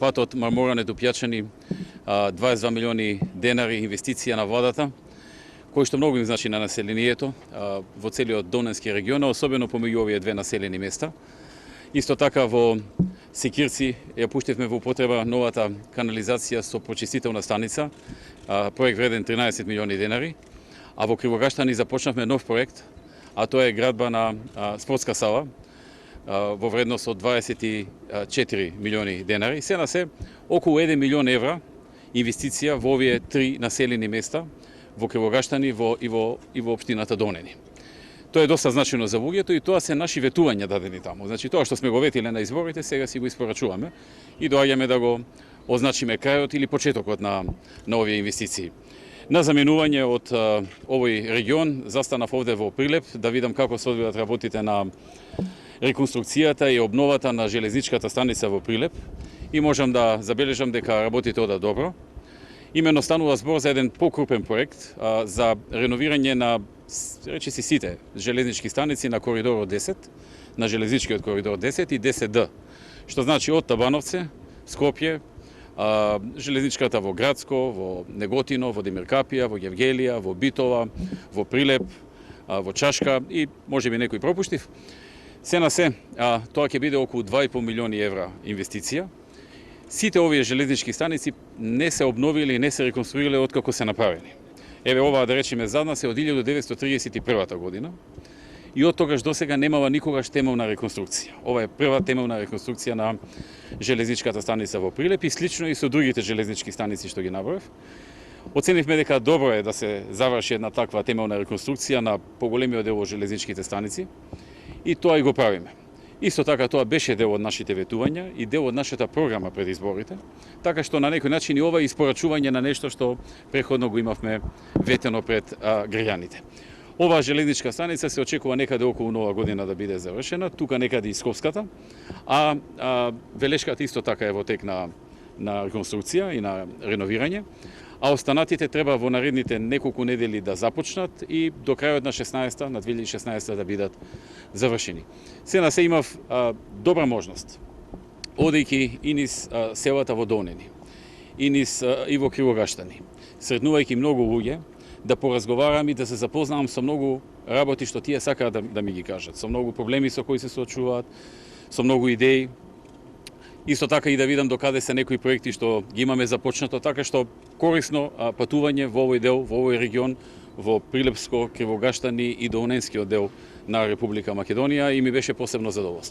патот Марморане до Пјачани, 22 милиони денари инвестиција на владата, кој што многу им значи на населението во целиот Доненски регион, особено помеѓу овие две населени места. Исто така во Секирци ја пуштивме во употреба новата канализација со почистителна станица, проект вреден 13 милиони денари, а во Кривогаштани започнавме нов проект, а тоа е градба на спортска сала во вредност од 24 милиони денари. Се на се, околу 1 милион евра инвестиција во овие три населени места, во Кривогаштани и во општината Донени. Тоа е доста значено за луѓето и тоа се наши ветувања дадени таму. Значи тоа што сме го ветиле на изборите, сега си го испорачуваме и доаѓаме да го означиме крајот или почетокот на овие инвестиции. На заменување од овој регион застанав овде во Прилеп да видам како се одвиваат работите на реконструкцијата и обновата на железничката станица во Прилеп и можам да забележам дека работите одат добро. Имено станува збор за еден покрупен проект за реновирање на речиси сите железнички станици на коридорот 10, на железничкиот коридор 10 и 10Д, што значи од Табановце, Скопје, железничката во Градско, во Неготино, во Демиркапија, во Гевгелија, во Битола, во Прилеп, во Чашка и можеби некој пропуштив. Се на се, тоа ќе биде околу 2,5 милиони евра инвестиција. Сите овие железнички станици не се обновили и не се реконструирале откако се направени. Еве ова да речеме за нас е од 1931 година и од тогаш до сега немала никогаш темелна реконструкција. Ова е прва темелна реконструкција на железничката станица во Прилеп и слично и со другите железнички станици што ги наброев. Оценивме дека добро е да се заврши една таква темелна реконструкција на поголемиот дел од железничките станици и тоа и го правиме. Исто така тоа беше дел од нашите ветувања и дел од нашата програма пред изборите, така што на некој начин и ова е испорачување на нешто што претходно го имавме ветено пред граѓаните. Оваа железничка станица се очекува некаде околу нова година да биде завршена, тука некаде и Скопската, а Велешката исто така е во тек на реконструкција и на реновирање, а останатите треба во наредните неколку недели да започнат и до крајот на 2016 да бидат завршени. Се на се имав добра можност, одејќи и низ селата во Донени, и во Кривогаштани, сретнувајќи многу луѓе, да поразговарам и да се запознавам со многу работи што тие сакаат да ми ги кажат, со многу проблеми со кои се соочуваат, со многу идеи. Исто така и да видам докаде се некои проекти што ги имаме започнато, така што корисно патување во овој дел, во овој регион, во Прилепско, Кривогаштани и Доненскиот дел на Република Македонија и ми беше посебно задоволство.